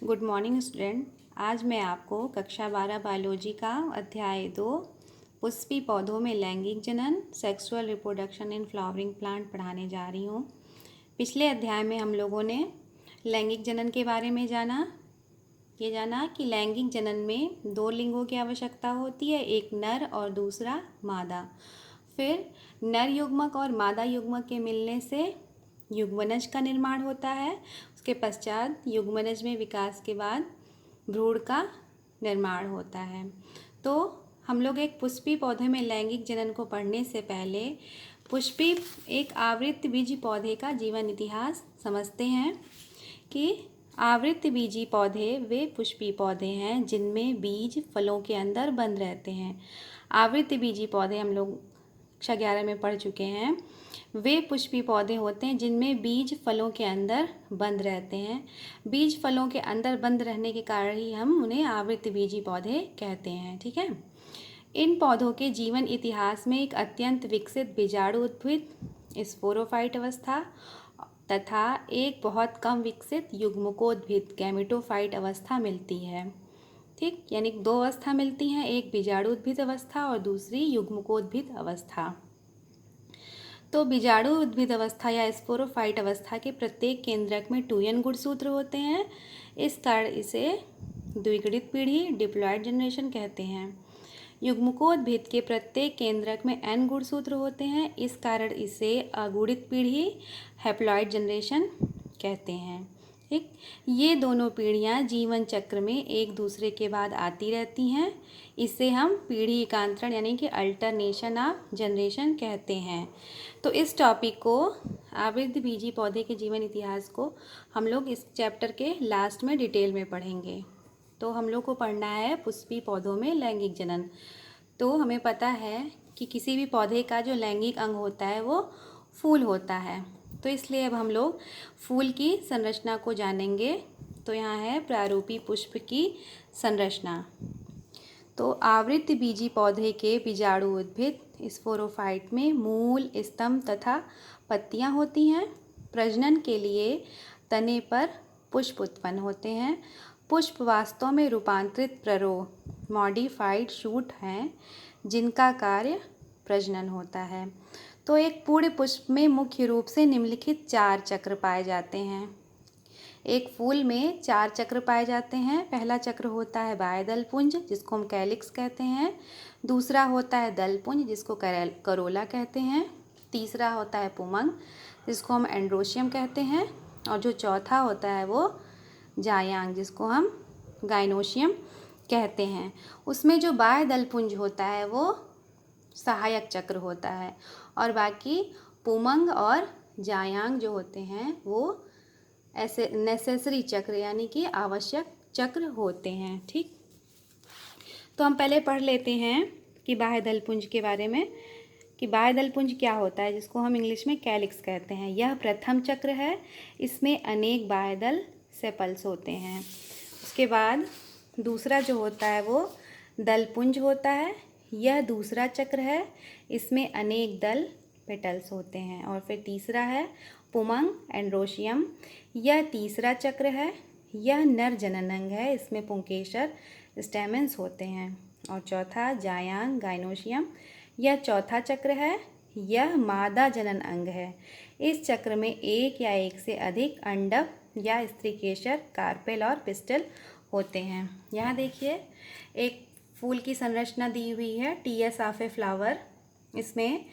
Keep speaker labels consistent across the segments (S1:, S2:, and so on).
S1: Good morning student. आज मैं आपको कक्षा 12 बायोलॉजी का अध्याय 2 पुष्पी पौधों में लैंगिक जनन sexual reproduction in flowering plant पढ़ाने जा रही हूँ। पिछले अध्याय में हम लोगों ने लैंगिक जनन के बारे में जाना कि लैंगिक जनन में दो लिंगों की आवश्यकता होती है, एक नर और दूसरा मादा। फिर नर युग्मक और मादा युग्मक के मिलने से युग्मनज का निर्माण होता है। उसके पश्चात युग्मनज में विकास के बाद भ्रूण का निर्माण होता है। तो हम लोग एक पुष्पी पौधे में लैंगिक जनन को पढ़ने से पहले पुष्पी एक आवृतबीजी पौधे का जीवन इतिहास समझते हैं कि आवृतबीजी पौधे वे पुष्पी पौधे हैं जिनमें बीज फलों के अंदर बंद रहते हैं। आवृतबीजी पौधे हम लोग कक्षा 11 में पढ़ चुके हैं। वे पुष्पी पौधे होते हैं जिनमें बीज फलों के अंदर बंद रहते हैं। बीज फलों के अंदर बंद रहने के कारण ही हम उन्हें आवृतबीजी पौधे कहते हैं। ठीक है। इन पौधों के जीवन इतिहास में एक अत्यंत विकसित बीजाणु उद्भिद स्पोरोफाइट अवस्था तथा एक बहुत कम विकसित युग्मकोद्भिद गैमेटोफाइट अवस्था मिलती है। ठीक, यानी दो अवस्था मिलती हैं, एक बीजाणु उद्भिद अवस्था और दूसरी युग्मकोद्भिद अवस्था। तो बीजाणु उद्भिद अवस्था या स्पोरोफाइट अवस्था के प्रत्येक केंद्रक में 2n गुणसूत्र होते हैं। इस कारण इसे द्विगुणित पीढ़ी डिप्लॉयड जनरेशन कहते हैं। युग्मकोद्भिद के प्रत्येक केंद्रक में n गुणसूत्र होते हैं, इस कारण इसे अगुणित पीढ़ी हैप्लॉयड जनरेशन कहते हैं। ठीक, ये दोनों पीढ़ियाँ जीवन चक्र में एक दूसरे के बाद आती रहती हैं। इसे हम पीढ़ी एकांतरण यानी कि अल्टरनेशन ऑफ जनरेशन कहते हैं। तो इस टॉपिक को आवृतबीजी पौधे के जीवन इतिहास को हम लोग इस चैप्टर के लास्ट में डिटेल में पढ़ेंगे। तो हम लोग को पढ़ना है पुष्पी पौधों में लैंगिक जनन। तो हमें पता है कि किसी भी पौधे का जो लैंगिक अंग होता है वो फूल होता है। तो इसलिए अब हम लोग फूल की संरचना को जानेंगे। तो यहाँ है प्रारूपी पुष्प की संरचना। तो आवृतबीजी पौधे के बीजाणु उद्भिद स्पोरोफाइट में मूल, स्तंभ तथा पत्तियाँ होती हैं। प्रजनन के लिए तने पर पुष्प उत्पन्न होते हैं। पुष्प वास्तव में रूपांतरित प्ररोह मॉडिफाइड शूट हैं जिनका कार्य प्रजनन होता है। तो एक पूर्ण पुष्प में मुख्य रूप से निम्नलिखित 4 चक्र पाए जाते हैं। एक फूल में 4 चक्र पाए जाते हैं। पहला चक्र होता है बाह्यदल पुंज जिसको हम कैलिक्स कहते हैं। दूसरा होता है दल पुंज जिसको करोला कहते हैं। तीसरा होता है पुमंग जिसको हम एंड्रोशियम कहते हैं। और जो चौथा होता है वो जायांग जिसको हम गाइनोशियम कहते हैं। उसमें जो बाह्यदल पुंज होता है वो सहायक चक्र होता है और बाकी पुमंग और जायांग जो होते हैं वो ऐसे नेसेसरी चक्र यानी कि आवश्यक चक्र होते हैं। ठीक, तो हम पहले पढ़ लेते हैं कि बाह्यदल पुंज के बारे में कि बाह्यदल पुंज क्या होता है जिसको हम इंग्लिश में कैलिक्स कहते हैं। यह प्रथम चक्र है। इसमें अनेक बाह्यदल सेपल्स होते हैं। उसके बाद दूसरा जो होता है वो दल पुंज होता है। यह दूसरा चक्र है। इसमें अनेक दल पेटल्स होते हैं। और फिर तीसरा है पुमंग एंड्रोशियम। यह तीसरा चक्र है। यह नर जननांग है। इसमें पुंकेसर स्टेमेंस होते हैं। और चौथा जायांग गाइनोशियम। यह चौथा चक्र है। यह मादा जनन अंग है। इस चक्र में एक या एक से अधिक अंडक या स्त्रीकेसर, कार्पेल और पिस्टल होते हैं। यहाँ देखिए एक फूल की संरचना दी हुई है, टीएस ऑफ ए फ्लावर। इसमें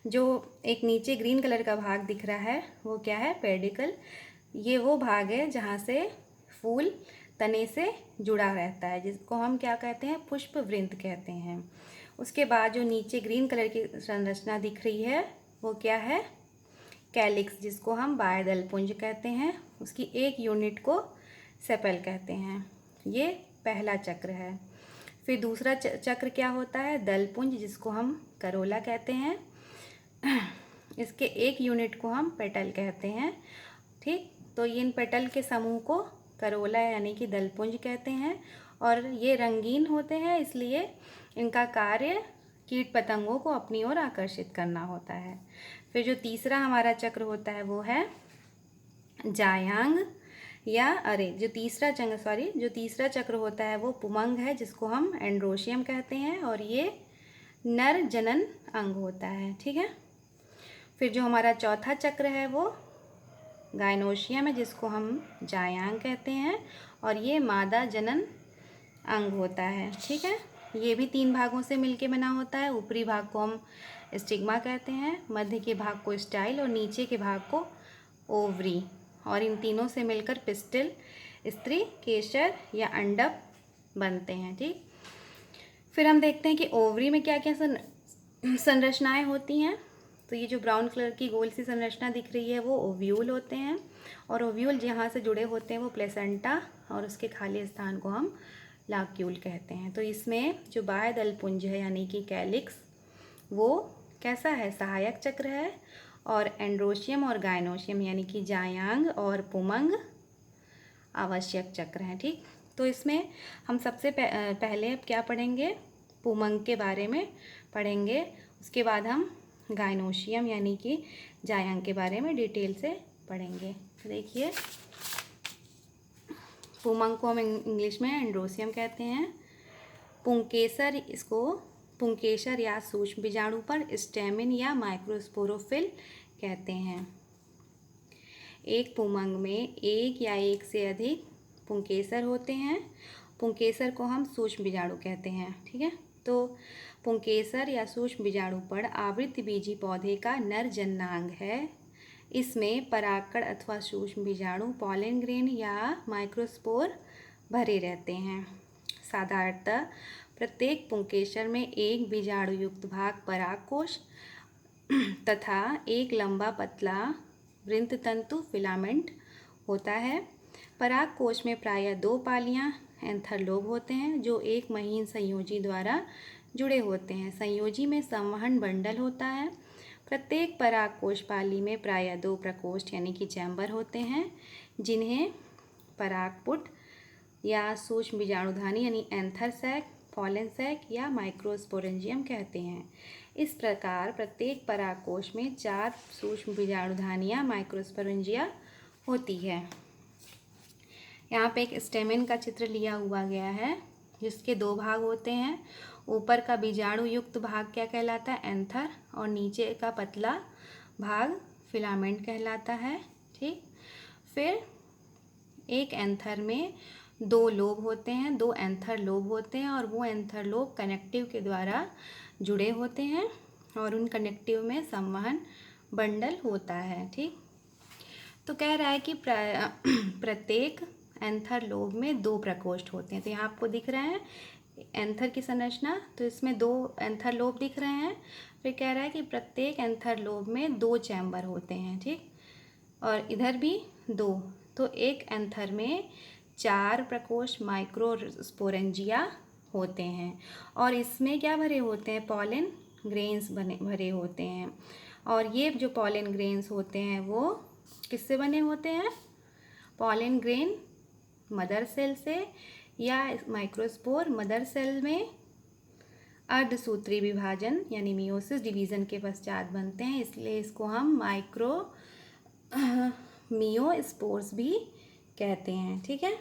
S1: जो एक नीचे ग्रीन कलर का भाग दिख रहा है वो क्या है, पेडिकल। ये वो भाग है जहाँ से फूल तने से जुड़ा रहता है जिसको हम क्या कहते हैं, पुष्प वृंत कहते हैं। उसके बाद जो नीचे ग्रीन कलर की संरचना दिख रही है वो क्या है, कैलिक्स जिसको हम बाह्यदल पुंज कहते हैं। उसकी एक यूनिट को सेपल कहते हैं। ये पहला चक्र है। फिर दूसरा चक्र क्या होता है, दल पुंज जिसको हम करोला कहते हैं। इसके एक यूनिट को हम पेटल कहते हैं। ठीक, तो इन पेटल के समूह को करोला यानी कि दल पुंज कहते हैं। और ये रंगीन होते हैं इसलिए इनका कार्य कीट पतंगों को अपनी ओर आकर्षित करना होता है। फिर जो तीसरा हमारा चक्र होता है वो है जायांग। जो तीसरा चक्र होता है वो पुमंग है, जिसको हम एंड्रोशियम कहते हैं, और ये नर जनन अंग होता है। ठीक है। फिर जो हमारा चौथा चक्र है वो गायनोशियम है, जिसको हम जायांग कहते हैं, और ये मादा जनन अंग होता है। ठीक है। ये भी 3 भागों से मिलके बना होता है। ऊपरी भाग को हम स्टिग्मा कहते हैं, मध्य के भाग को स्टाइल और नीचे के भाग को ओवरी, और इन तीनों से मिलकर पिस्टिल, स्त्री, केसर या अंडक बनते हैं। ठीक। फिर हम देखते हैं कि ओवरी में क्या क्या संरचनाएं होती हैं। तो ये जो ब्राउन कलर की गोल सी संरचना दिख रही है वो ओव्यूल होते हैं, और ओव्यूल जहाँ से जुड़े होते हैं वो प्लेसेंटा, और उसके खाली स्थान को हम लाक्यूल कहते हैं। तो इसमें जो बाह्य दलपुंज है यानी कि कैलिक्स, वो कैसा है, सहायक चक्र है, और एंड्रोशियम और गायनोशियम यानी कि जायांग और पुमंग आवश्यक चक्र हैं। ठीक। तो इसमें हम सबसे पहले क्या पढ़ेंगे, पुमंग के बारे में पढ़ेंगे, उसके बाद हम गायनोशियम यानी कि जायांग के बारे में डिटेल से पढ़ेंगे। देखिए, पुमंग को हम इंग्लिश में एंड्रोशियम कहते हैं। पुंकेसर या सूक्ष्म बीजाणु पर स्टेमिन या माइक्रोस्पोरोफिल कहते हैं। एक पुमंग में एक या एक से अधिक पुंकेसर होते हैं। पुंकेसर को हम सूक्ष्म बीजाणु कहते हैं। ठीक है। तो पुंकेसर या सूक्ष्म बीजाणु पर आवृत्त बीजी पौधे का नर जननांग है। इसमें परागकण अथवा सूक्ष्म बीजाणु, पॉलन ग्रेन या माइक्रोस्पोर भरे रहते हैं। साधारणतः प्रत्येक पुंकेसर में एक बीजाणु युक्त भाग परागकोश तथा एक लंबा पतला वृंततंतु फिलामेंट होता है। परागकोश में प्रायः 2 पालियां एंथरलोब होते हैं, जो एक महीन संयोजी द्वारा जुड़े होते हैं। संयोजी में संवहन बंडल होता है। प्रत्येक परागकोश पाली में प्रायः 2 प्रकोष्ठ यानी कि चैम्बर होते हैं, जिन्हें परागपुट या सूक्ष्म बीजाणुधानी यानी एंथर सैक, पॉलन सैक या माइक्रोस्पोरेंजियम कहते हैं। इस प्रकार प्रत्येक परागकोश में 4 सूक्ष्म बीजाणुधानियाँ माइक्रोस्पोरेंजिया होती है। यहाँ पे एक स्टेमिन का चित्र लिया हुआ गया है, जिसके 2 भाग होते हैं। ऊपर का बीजाणु युक्त भाग क्या कहलाता है, एंथर, और नीचे का पतला भाग फिलामेंट कहलाता है। ठीक। फिर एक एंथर में 2 लोब होते हैं, 2 एंथर लोब होते हैं, और वो एंथर लोब कनेक्टिव के द्वारा जुड़े होते हैं, और उन कनेक्टिव में संवहन बंडल होता है। ठीक। तो कह रहा है कि प्रत्येक एंथर लोब में 2 प्रकोष्ठ होते हैं। तो यहाँ आपको दिख रहा है एंथर की संरचना, तो इसमें 2 एंथर लोब दिख रहे हैं। फिर कह रहा है कि प्रत्येक एंथर लोब में 2 चैम्बर होते हैं। ठीक। और इधर भी 2, तो एक एंथर में 4 प्रकोष्ठ माइक्रोस्पोरेंजिया होते हैं, और इसमें क्या भरे होते हैं, पॉलन ग्रेन्स भरे होते हैं। और ये जो पॉलन ग्रेन्स होते हैं वो किससे बने होते हैं, पॉलन ग्रेन मदर सेल से, या माइक्रोस्पोर मदर सेल में अर्धसूत्री विभाजन यानी मियोसिस डिवीज़न के पश्चात बनते हैं, इसलिए इसको हम मियोस्पोर्स भी कहते हैं। ठीक है।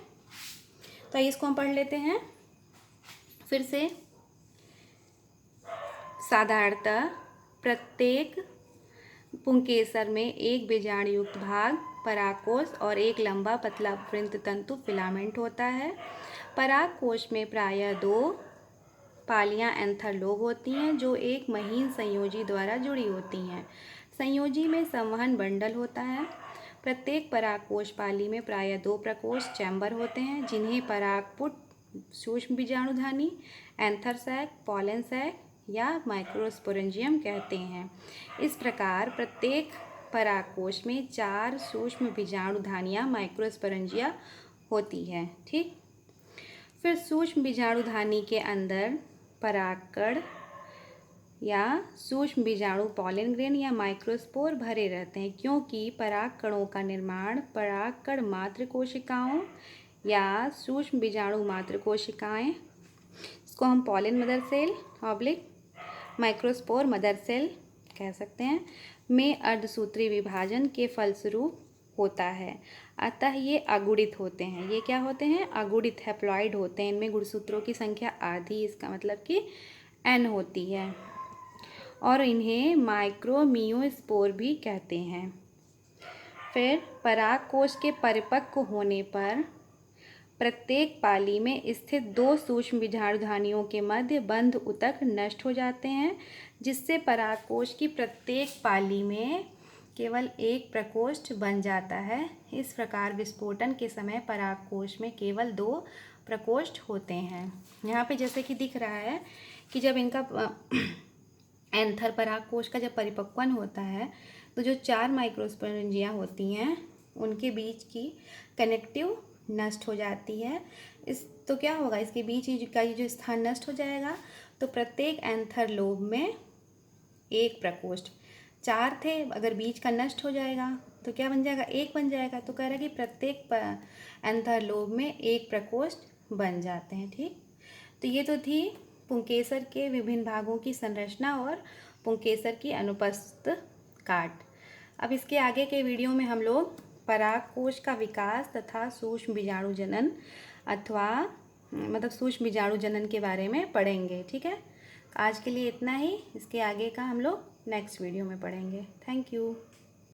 S1: तो इसको हम पढ़ लेते हैं फिर से। साधारणतः प्रत्येक पुंकेसर में एक बीजाणु युक्त भाग परागकोश और एक लंबा पतला वृंततंतु फिलामेंट होता है। परागकोश में प्रायः 2 पालियां एंथरलोब होती हैं, जो एक महीन संयोजी द्वारा जुड़ी होती हैं। संयोजी में संवहन बंडल होता है। प्रत्येक परागकोश पाली में प्रायः 2 प्रकोष्ठ चैम्बर होते हैं, जिन्हें परागपुट, सूक्ष्म बीजाणुधानी, एंथर सैक, पॉलन सैक या माइक्रोस्पोरेंजियम कहते हैं। इस प्रकार प्रत्येक परागकोश में 4 सूक्ष्म बीजाणुधानियाँ माइक्रोस्पोरेंजिया होती है। ठीक। फिर सूक्ष्म बीजाणुधानी के अंदर परागकण या सूक्ष्म बीजाणु, पॉलन ग्रेन या माइक्रोस्पोर भरे रहते हैं, क्योंकि परागकणों का निर्माण परागकण मात्र कोशिकाओं या सूक्ष्म बीजाणु मात्र कोशिकाएं, इसको हम pollen mother cell oblique microspore mother cell कह सकते हैं, में अर्धसूत्री विभाजन के फलस्वरूप होता है। अतः ये अगुणित होते हैं। ये क्या होते हैं? अगुणित हैप्लॉइड होते हैं। इनमें गुणसूत्रों की संख्या आधी, इसका मतलब कि n होती है, और इन्हें माइक्रोमियोस्पोर भी कहते हैं। फिर परागकोश के परिपक्व होने पर प्रत्येक पाली में स्थित 2 सूक्ष्म बीजाणुधानियों के मध्य बंध ऊतक नष्ट हो जाते हैं, जिससे परागकोश की प्रत्येक पाली में केवल एक प्रकोष्ठ बन जाता है। इस प्रकार विस्फोटन के समय परागकोश में केवल 2 प्रकोष्ठ होते हैं। यहाँ पे जैसे कि दिख रहा है कि जब इनका एंथर परागकोश का जब परिपक्वन होता है तो जो 4 माइक्रोस्पोरेंजिया होती हैं उनके बीच की कनेक्टिव नष्ट हो जाती है। इस तो क्या होगा, इसके बीच का ये जो स्थान नष्ट हो जाएगा, तो प्रत्येक एंथर लोब में एक प्रकोष्ठ, 4 थे, अगर बीच का नष्ट हो जाएगा तो क्या बन जाएगा? 1 बन जाएगा। तो कह रहा है कि प्रत्येक एंथर लोब में एक प्रकोष्ठ बन जाते हैं। ठीक, तो ये तो थी पुंकेसर के विभिन्न भागों की संरचना और पुंकेसर की अनुपस्थित काट। अब इसके आगे के वीडियो में हम लोग परागकोश का विकास तथा सूक्ष्म बीजाणु जनन अथवा मतलब सूक्ष्म बीजाणु जनन के बारे में पढ़ेंगे। ठीक है, आज के लिए इतना ही। इसके आगे का हम लोग नेक्स्ट वीडियो में पढ़ेंगे। Thank you.